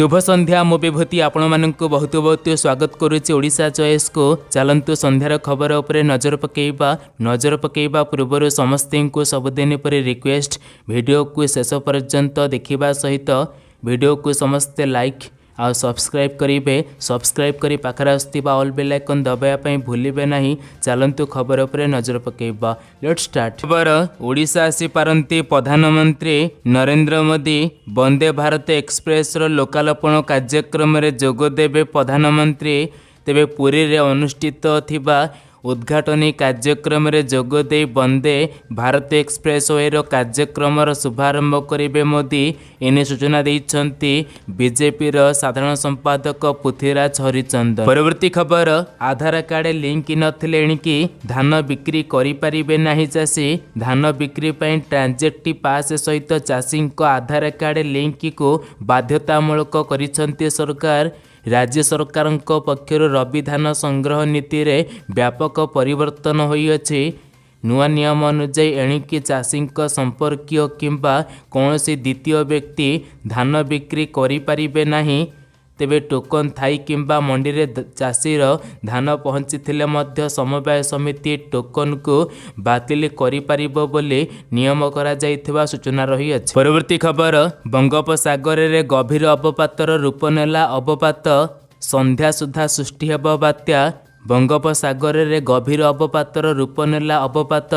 शुभ संध्या मो विभूति आपण मानक बहुत बहुत स्वागत करुच्ची ओडिशा चॉइस को। चलतु संध्यार खबर उपरे नजर पकेबा पूर्व समस्ते को सबुदिन पर रिक्वेस्ट वीडियो को शेष पर्यंत देखा सहित वीडियो को समस्ते लाइक आ सब्सक्राइब करेंगे। सब्सक्राइब कर पाखरे आसुवा ऑल बेल आइकन दबाइवाई भूलिबे नहीं। चलतु खबर उपरे नजर पकेबा। Let's start. खबर ओडिशा आसी पारंती प्रधानमंत्री नरेंद्र मोदी वंदे भारत एक्सप्रेस लोकार्पण कार्यक्रम रे जोग देबे प्रधानमंत्री। तेबे पुरी रे अनुष्ठित थिबा उद्घाटनी कार्यक्रम रे जोग दे वंदे भारत एक्सप्रेस वे कार्यक्रम शुभारंभ करेंगे मोदी। एने सूचना देइछंती बीजेपी साधारण संपादक पृथ्वीराज हरिचंदन। परवर्ती खबर आधार कार्ड लिंक नथिले एणिकी धान बिक्री करि परिबे नाही चाषी। धान बिक्री पई ट्रांजेक्ट पास सहित चाषी आधार कार्ड लिंक को बाध्यतामूलक करिसंती सरकार। राज्य सरकार पक्षर रबी धान संग्रह नीति रे व्यापक परिवर्तन होइअछि। नुआ नियम अनुसार एणिकी चाषी संपर्कीय किंबा कौनसी द्वितीय व्यक्ति धान बिक्री करि परिबे नाही। तेबे टोकन थाई किंबा मंडी रे चाषीर धान पहुँची मध्य समवाय समिति टोकन को बातिल करि परिबो बोली नियम करा जाइथिबा सूचना रही अछि। परवर्ती खबर बंगोपसागर रे गभीर अवपातर रूप नेला अवपात संध्या सुधा सृष्टि हेबो बात्या। बंगोपसागर रे गभीर अवपातर रूप नेला अवपात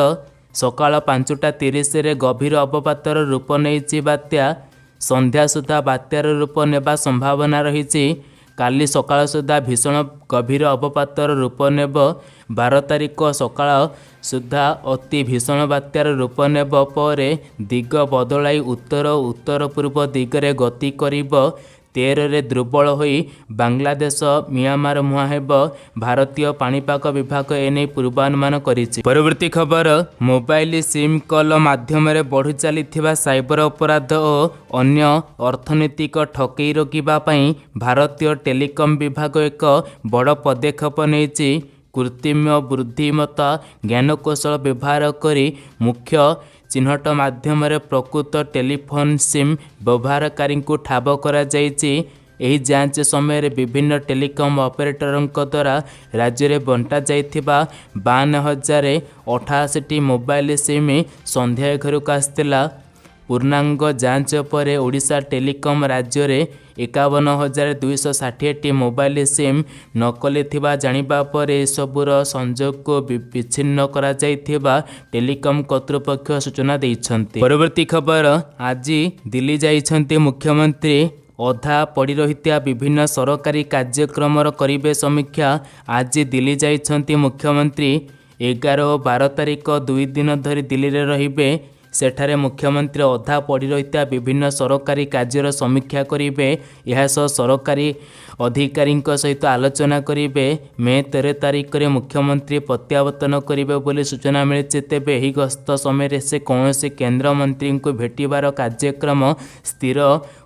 सकाळ 5:30 रे गभीर अवपातर रूप नेइछि बात्या। संध्या सुधा बात्यार रूप नेबा संभावना रही। काली सकाळ सुधा भीषण गभीर अवपातर रूप नेब। 12 तारिख सकाळ सुधा अति भीषण बात्यार रूप नेब पर दिग बदलाई उत्तर उत्तर पूर्व दिगरे गति करिब। 13 रे दुर्बल होई बांग्लादेश म्यांमार मुहां हेब। भारतीय पाणीपाग विभाग एने पूर्वानुमान करिछि। परवर्ती खबर मोबाइल सिम कॉल माध्यम रे बढ़ी चलीथिबा साइबर अपराध और अन्य अर्थनैतिक ठकई रोकिबा पई भारतीय टेलीकॉम विभाग एक बड़ पदक्षेप नेछि। कृत्रिम बुद्धिमत्ता ज्ञानकौशल व्यवहार करी मुख्य चिन्हट माध्यम प्रकृत टेलीफोन सिम व्यवहारकारी को ठाब करा जाइछि। एही जांच समय विभिन्न टेलीकॉम ऑपरेटरों द्वारा राज्य में बंटा जाइथिबा 52,088 मोबाइल सिम संध्या घर आसाला। पूर्णांग जांच पर ओडिशा टेलीकॉम राज्य में 51,260 मोबाइल सिम नकली थिबा जानिबा पर सबुर संजोग को विच्छिन्न करा जाइथिबा टेलीकॉम कर्तृपक्ष सूचना देइछन्ति। परवर्ती खबर आज दिल्ली जाइछन्ति मुख्यमंत्री। अधा पड़ी रहिता विभिन्न सरकारी कार्यक्रम करिबे समीक्षा। आज दिल्ली जाइछन्ति मुख्यमंत्री। 11 और 12 तारिख 2 दिन धरी दिल्ली रे रहिबे। सेठारे मुख्यमंत्री अधा पड़ी रहिता विभिन्न सरकारी कार्यर समीक्षा करेंगे। यह सरकारी अधिकारी सहित आलोचना करेंगे। मे 13 तारिख में मुख्यमंत्री प्रत्यावर्तन करेंगे बोली सूचना मिली। तेबे यही गस्त समय से कौन से केंद्र मंत्री को भेटिबार कार्यक्रम स्थिर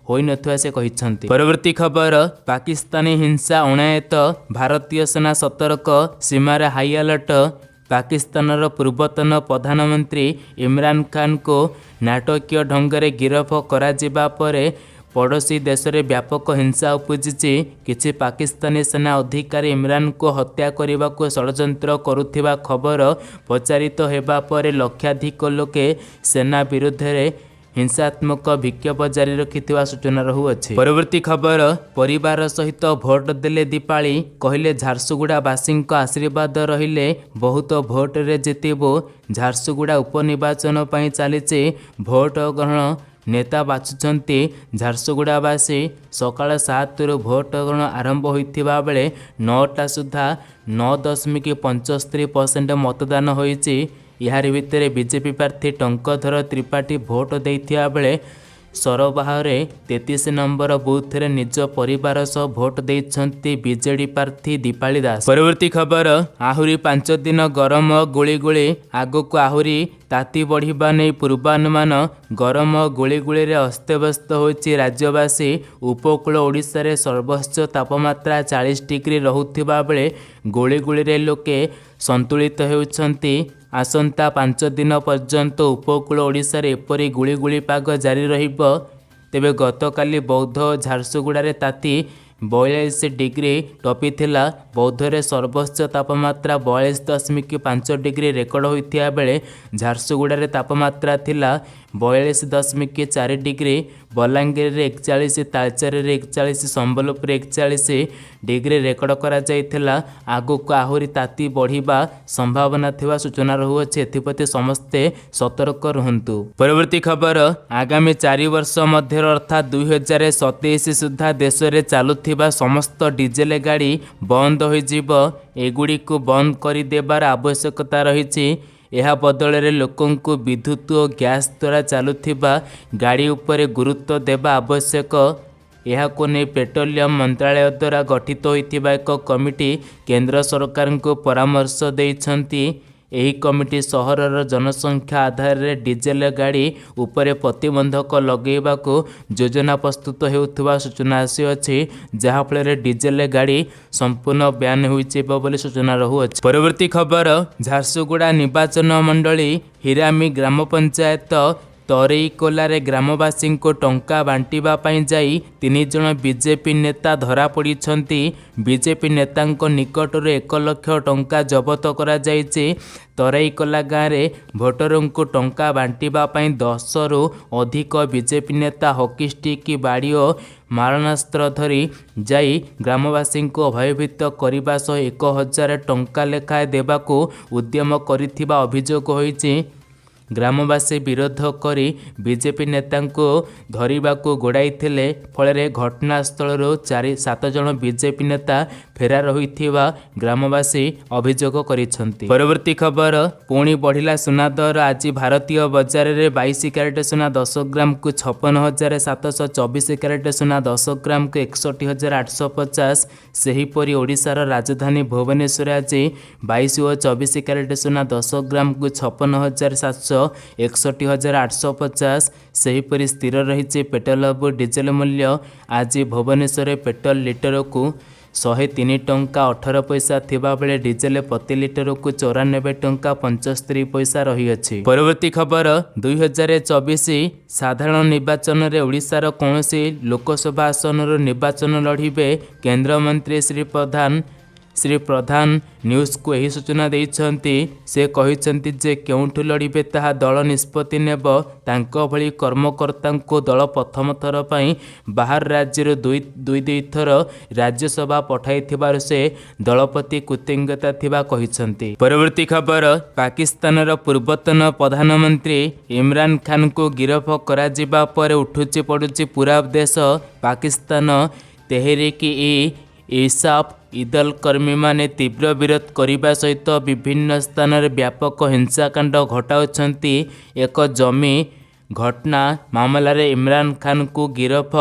होई नथिबा से कहिसंती। परवर्ती खबर पाकिस्तानी हिंसा अणायत भारतीय सेना सतर्क सीमार हाई अलर्ट। पाकिस्तान पूर्वतन प्रधानमंत्री इमरान खान को नाटकीय ढंग से गिरफ करा जिबा परे पड़ोसी देश में व्यापक हिंसा उपजी। किछि पाकिस्तानी सेना अधिकारी इमरान को हत्या करने को षड्यंत्र करुथिबा खबर प्रचारित हेबा परे लक्षाधिक लोके सेना विरुद्ध रे हिंसात्मक विक्षोभ जारी रखिथिबा सूचना रहुअछि। परवर्ती खबर परिवार सहित भोट देले दीपाली कहले झारसुगुड़ा बासी आशीर्वाद रहिले बहुत भोट रे जितिबो। झारसुगुड़ा उपनिर्वाचन पई चलीछि भोट ग्रहण। नेता बाछुचंती झारसुगुड़ावासी। सकाळ 7 रु भोट ग्रहण आरंभ होइथिबा बेले 9टा सुधा 9.75% मतदान होइछि। यार भितर बीजेपी प्रार्थी टंकधर त्रिपाठी भोट देइथिया बेले सरबाहरे 33 नंबर बूथ रे निज परिवार सह भोट देइछंती बीजेडी प्रार्थी दीपाली दास। परवर्ती खबर आहुरी 5 दिन गरम गुळीगुळी आगको आहुरी ताती बढ़िबा नै पूर्वानुमान। गरम गुळीगुळी रे अस्तव्यस्त होइछि राज्यवासी। उपकूल ओडिशा रे सर्वोच्च तापमात्रा 40 डिग्री रहुथिबा बेले गुळीगुळी रे लोके संतुलित हेउछंती। आसंता 5 दिन पर्यंत उपकूल ओडिशा रे एपरी गुळीगुळी पाग जारी रहिबो। ତେବେ ଗତକାଲି ବୌଦ୍ଧ ଓ ଝାରସୁଗୁଡ଼ାରେ ତାତି 42 ଡିଗ୍ରୀ ଟପିଥିଲା। ବୌଦ୍ଧରେ ସର୍ବୋଚ୍ଚ ତାପମାତ୍ରା 42.5 ଡିଗ୍ରୀ ରେକର୍ଡ ହୋଇଥିବା ବେଳେ ଝାରସୁଗୁଡ଼ାରେ ତାପମାତ୍ରା ଥିଲା 42.4 ଡିଗ୍ରୀ। ବଲାଙ୍ଗୀରରେ 41, ତାଳଚେରରେ 41, ସମ୍ବଲପୁରରେ 41 ଡିଗ୍ରୀ ରେକର୍ଡ କରାଯାଇଥିଲା। ଆଗକୁ ଆହୁରି ତାତି ବଢ଼ିବା ସମ୍ଭାବନା ଥିବା ସୂଚନା ରହୁଅଛି, ଏଥିପ୍ରତି ସମସ୍ତେ ସତର୍କ ରୁହନ୍ତୁ। ପରବର୍ତ୍ତୀ ଖବର, ଆଗାମୀ 4 ବର୍ଷ ମଧ୍ୟରେ ଅର୍ଥାତ୍ 2027 ସୁଦ୍ଧା ଦେଶରେ ଚାଲୁଥିବା ସମସ୍ତ ଡିଜେଲ ଗାଡ଼ି ବନ୍ଦ ହୋଇଯିବ। ଏଗୁଡ଼ିକୁ ବନ୍ଦ କରିଦେବାର ଆବଶ୍ୟକତା ରହିଛି। ଏହା ବଦଳରେ ଲୋକଙ୍କୁ ବିଦ୍ୟୁତ୍ ଓ ଗ୍ୟାସ୍ ଦ୍ୱାରା ଚାଲୁଥିବା ଗାଡ଼ି ଉପରେ ଗୁରୁତ୍ୱ ଦେବା ଆବଶ୍ୟକ। ଏହାକୁ ନେଇ ପେଟ୍ରୋଲିୟମ ମନ୍ତ୍ରାଳୟ ଦ୍ୱାରା ଗଠିତ ହୋଇଥିବା ଏକ କମିଟି କେନ୍ଦ୍ର ସରକାରଙ୍କୁ ପରାମର୍ଶ ଦେଇଛନ୍ତି। ଏହି କମିଟି ସହରର ଜନସଂଖ୍ୟା ଆଧାରରେ ଡିଜେଲ ଗାଡ଼ି ଉପରେ ପ୍ରତିବନ୍ଧକ ଲଗାଇବାକୁ ଯୋଜନା ପ୍ରସ୍ତୁତ ହେଉଥିବା ସୂଚନା ଆସିଅଛି, ଯାହାଫଳରେ ଡିଜେଲ ଗାଡ଼ି ସମ୍ପୂର୍ଣ୍ଣ ବ୍ୟାନ୍ ହୋଇଯିବ ବୋଲି ସୂଚନା ରହୁଅଛି। ପରବର୍ତ୍ତୀ ଖବର, ଝାରସୁଗୁଡ଼ା ନିର୍ବାଚନ ମଣ୍ଡଳୀ ହିରାମି ଗ୍ରାମ ପଞ୍ଚାୟତ ତରେଇକୋଲାରେ ଗ୍ରାମବାସୀଙ୍କୁ ଟଙ୍କା ବାଣ୍ଟିବା ପାଇଁ ଯାଇ 3 ଜଣ ବିଜେପି ନେତା ଧରାପଡ଼ିଛନ୍ତି। ବିଜେପି ନେତାଙ୍କ ନିକଟରୁ 1 ଲକ୍ଷ ଟଙ୍କା ଜବତ କରାଯାଇଛି। ତରେଇକୋଲା ଗାଁରେ ଭୋଟରଙ୍କୁ ଟଙ୍କା ବାଣ୍ଟିବା ପାଇଁ 10ରୁ ଅଧିକ ବିଜେପି ନେତା ହକି ଷ୍ଟିକ୍, ବାଡ଼ି ଓ ମାରଣାସ୍ତ୍ର ଧରି ଯାଇ ଗ୍ରାମବାସୀଙ୍କୁ ଭୟଭୀତ କରିବା ସହ 1000 ଟଙ୍କା ଲେଖାଏଁ ଦେବାକୁ ଉଦ୍ୟମ କରିଥିବା ଅଭିଯୋଗ ହୋଇଛି। ଗ୍ରାମବାସୀ ବିରୋଧ କରି ବିଜେପି ନେତାଙ୍କୁ ଧରିବାକୁ ଗୋଡ଼ାଇଥିଲେ। ଫଳରେ ଘଟଣାସ୍ଥଳରୁ 4-7 ଜଣ ବିଜେପି ନେତା ଫେରାର ହୋଇଥିବା ଗ୍ରାମବାସୀ ଅଭିଯୋଗ କରିଛନ୍ତି। ପରବର୍ତ୍ତୀ ଖବର, ପୁଣି ବଢ଼ିଲା ସୁନା ଦର। ଆଜି ଭାରତୀୟ ବଜାରରେ 22 କ୍ୟାରେଟ୍ ସୁନା 10 ଗ୍ରାମକୁ 56,724, କ୍ୟାରେଟ୍ ସୁନା 10 ଗ୍ରାମକୁ 61,850। ସେହିପରି ଓଡ଼ିଶାର ରାଜଧାନୀ ଭୁବନେଶ୍ୱରରେ ଆଜି 22 ଓ 24 କ୍ୟାରେଟ୍ ସୁନା 10 ଗ୍ରାମକୁ 56,700, 61,850। ସେହିପରି ସ୍ଥିର ରହିଛି ପେଟ୍ରୋଲ ଓ ଡିଜେଲ ମୂଲ୍ୟ। ଆଜି ଭୁବନେଶ୍ୱରରେ ପେଟ୍ରୋଲ ଲିଟରକୁ 103 ଟଙ୍କା 18 ପଇସା ଥିବାବେଳେ ଡିଜେଲ ପ୍ରତି ଲିଟରକୁ 94 ଟଙ୍କା 75 ପଇସା ରହିଅଛି। ପରବର୍ତ୍ତୀ ଖବର, 2024 ସାଧାରଣ ନିର୍ବାଚନରେ ଓଡ଼ିଶାର କୌଣସି ଲୋକସଭା ଆସନରୁ ନିର୍ବାଚନ ଲଢ଼ିବେ କେନ୍ଦ୍ରମନ୍ତ୍ରୀ ଶ୍ରୀ ପ୍ରଧାନ ନ୍ୟୁଜ୍କୁ ଏହି ସୂଚନା ଦେଇଛନ୍ତି। ସେ କହିଛନ୍ତି ଯେ କେଉଁଠୁ ଲଢ଼ିବେ ତାହା ଦଳ ନିଷ୍ପତ୍ତି ନେବ। ତାଙ୍କ ଭଳି କର୍ମକର୍ତ୍ତାଙ୍କୁ ଦଳ ପ୍ରଥମ ଥର ପାଇଁ ବାହାର ରାଜ୍ୟରୁ ଦୁଇ ଥର ରାଜ୍ୟସଭା ପଠାଇଥିବାରୁ ସେ ଦଳ ପ୍ରତି କୃତଜ୍ଞତା ଥିବା କହିଛନ୍ତି। ପରବର୍ତ୍ତୀ ଖବର, ପାକିସ୍ତାନର ପୂର୍ବତନ ପ୍ରଧାନମନ୍ତ୍ରୀ ଇମ୍ରାନ ଖାନଙ୍କୁ ଗିରଫ କରାଯିବା ପରେ ଉଠୁଛି ପଡ଼ୁଛି ପୁରା ଦେଶ। ପାକିସ୍ତାନ ତେହରିକ୍-ଇ-ଇନ୍ସାଫ୍ ଇଦଲ କର୍ମୀମାନେ ତୀବ୍ର ବିରୋଧ କରିବା ସହିତ ବିଭିନ୍ନ ସ୍ଥାନରେ ବ୍ୟାପକ ହିଂସାକାଣ୍ଡ ଘଟାଉଛନ୍ତି। ଏକ ଜମି ଘଟଣା ମାମଲାରେ ଇମ୍ରାନ ଖାନଙ୍କୁ ଗିରଫ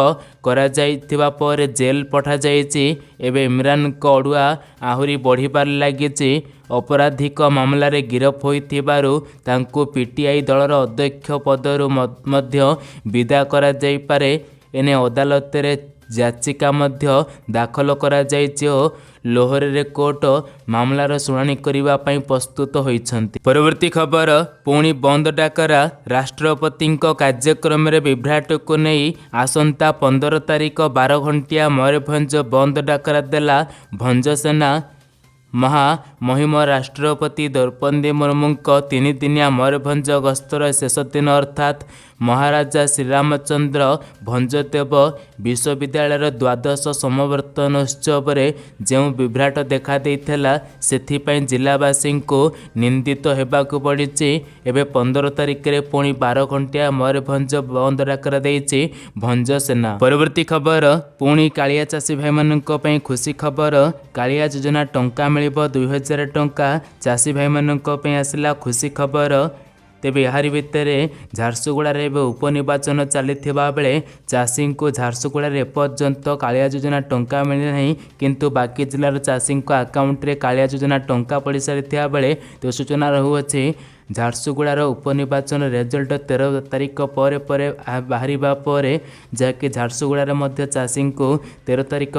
କରାଯାଇଥିବା ପରେ ଜେଲ୍ ପଠାଯାଇଛି। ଏବେ ଇମ୍ରାନଙ୍କ ଅଡ଼ୁଆ ଆହୁରି ବଢ଼ିବାରେ ଲାଗିଛି। ଅପରାଧିକ ମାମଲାରେ ଗିରଫ ହୋଇଥିବାରୁ ତାଙ୍କୁ ପିଟିଆଇ ଦଳର ଅଧ୍ୟକ୍ଷ ପଦରୁ ମଧ୍ୟ ବିଦା କରାଯାଇପାରେ। ଏନେ ଅଦାଲତରେ ଯାଚିକା ମଧ୍ୟ ଦାଖଲ କରାଯାଇଛି ଓ ଲାହୋରରେ କୋର୍ଟ ମାମଲାର ଶୁଣାଣି କରିବା ପାଇଁ ପ୍ରସ୍ତୁତ ହୋଇଛନ୍ତି। ପରବର୍ତ୍ତୀ ଖବର, ପୁଣି ବନ୍ଦ ଡାକରା। ରାଷ୍ଟ୍ରପତିଙ୍କ କାର୍ଯ୍ୟକ୍ରମରେ ବିଭ୍ରାଟକୁ ନେଇ ଆସନ୍ତା 15 ତାରିଖ 12 ଘଣ୍ଟିଆ ମୟୂରଭଞ୍ଜ ବନ୍ଦ ଡାକରା ଦେଲା ଭଞ୍ଜସେନା। ମହାମହିମ ରାଷ୍ଟ୍ରପତି ଦ୍ରୌପଦୀ ମୁର୍ମୁଙ୍କ 3 ଦିନିଆ ମୟୂରଭଞ୍ଜ ଗସ୍ତର ଶେଷ ଦିନ ଅର୍ଥାତ୍ ମହାରାଜା ଶ୍ରୀରାମଚନ୍ଦ୍ର ଭଞ୍ଜଦେବ ବିଶ୍ୱବିଦ୍ୟାଳୟର ଦ୍ୱାଦଶ ସମାବର୍ତ୍ତନ ଉତ୍ସବରେ ଯେଉଁ ବିଭ୍ରାଟ ଦେଖାଦେଇଥିଲା, ସେଥିପାଇଁ ଜିଲ୍ଲାବାସୀଙ୍କୁ ନିନ୍ଦିତ ହେବାକୁ ପଡ଼ିଛି। ଏବେ 15 ତାରିଖରେ ପୁଣି 12 ଘଣ୍ଟିଆ ମୟୂରଭଞ୍ଜ ବନ୍ଦ ଡାକରା ଦେଇଛି ଭଞ୍ଜସେନା। ପରବର୍ତ୍ତୀ ଖବର, ପୁଣି କାଳିଆ ଚାଷୀ ଭାଇମାନଙ୍କ ପାଇଁ ଖୁସି ଖବର। କାଳିଆ ଯୋଜନା ଟଙ୍କା ମିଳିବ 2000 ଟଙ୍କା। ଚାଷୀ ଭାଇମାନଙ୍କ ପାଇଁ ଆସିଲା ଖୁସି ଖବର। ତେବେ ଏହାରି ଭିତରେ ଝାରସୁଗୁଡ଼ାରେ ଏବେ ଉପନିର୍ବାଚନ ଚାଲିଥିବା ବେଳେ ଚାଷୀଙ୍କୁ ଝାରସୁଗୁଡ଼ାରେ ଏପର୍ଯ୍ୟନ୍ତ କାଳିଆ ଯୋଜନା ଟଙ୍କା ମିଳିନାହିଁ, କିନ୍ତୁ ବାକି ଜିଲ୍ଲାର ଚାଷୀଙ୍କ ଆକାଉଣ୍ଟରେ କାଳିଆ ଯୋଜନା ଟଙ୍କା ପଡ଼ିସାରିଥିବା ବେଳେ ତ ସୂଚନା ରହୁଅଛି ଝାରସୁଗୁଡ଼ାର ଉପନିର୍ବାଚନ ରେଜଲ୍ଟ 13 ତାରିଖ ପରେ ବାହାରିବା ପରେ ଯାହାକି ଝାରସୁଗୁଡ଼ାରେ ମଧ୍ୟ ଚାଷୀଙ୍କୁ 13 ତାରିଖ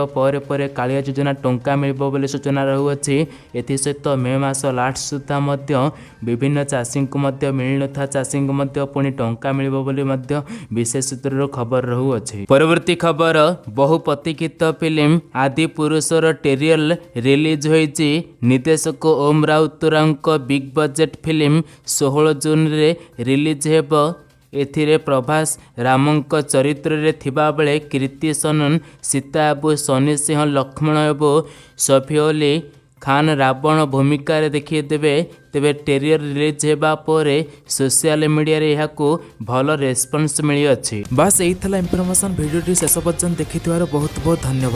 ପରେ କାଳିଆ ଯୋଜନା ଟଙ୍କା ମିଳିବ ବୋଲି ସୂଚନା ରହୁଅଛି। ଏଥିସହିତ ମେ ମାସ ଲାଷ୍ଟ ସୁଦ୍ଧା ମଧ୍ୟ ବିଭିନ୍ନ ଚାଷୀଙ୍କୁ ମଧ୍ୟ ମିଳିନଥିବା ଚାଷୀଙ୍କୁ ମଧ୍ୟ ପୁଣି ଟଙ୍କା ମିଳିବ ବୋଲି ମଧ୍ୟ ବିଶେଷ ସୂତ୍ରରୁ ଖବର ରହୁଅଛି। ପରବର୍ତ୍ତୀ ଖବର, ବହୁ ପ୍ରତୀକ୍ଷିତ ଫିଲ୍ମ ଆଦି ପୁରୁଷର ଟ୍ରେଲର ରିଲିଜ ହୋଇଛି। ନିର୍ଦ୍ଦେଶକ ଓମ ରାଉତରାୟଙ୍କ ବିଗ୍ ବଜେଟ୍ ଫିଲ୍ମ 16 ଜୁନରେ ରିଲିଜ ହେବ। ଏଥିରେ ପ୍ରଭାସ ରାମଙ୍କ ଚରିତ୍ରରେ ଥିବାବେଳେ କୀର୍ତ୍ତି ସନନ, ସୀତା ବାବୁ, ସନି ସିଂହ ଲକ୍ଷ୍ମଣ ଏବଂ ସୈଫ୍-ଇ-ଅଲ୍ଲୀ ଖାନ୍ ରାବଣ ଭୂମିକାରେ ଦେଖିଦେବେ। ତେବେ ଟ୍ରେଲର ରିଲିଜ ହେବା ପରେ ସୋସିଆଲ ମିଡ଼ିଆରେ ଏହାକୁ ଭଲ ରେସ୍ପନ୍ସ ମିଳିଅଛି। ବାସ୍ ଏଇ ଥିଲା ଇନଫର୍ମେସନ୍। ଭିଡ଼ିଓଟି ଶେଷ ପର୍ଯ୍ୟନ୍ତ ଦେଖିଥିବାରୁ ବହୁତ ବହୁତ ଧନ୍ୟବାଦ।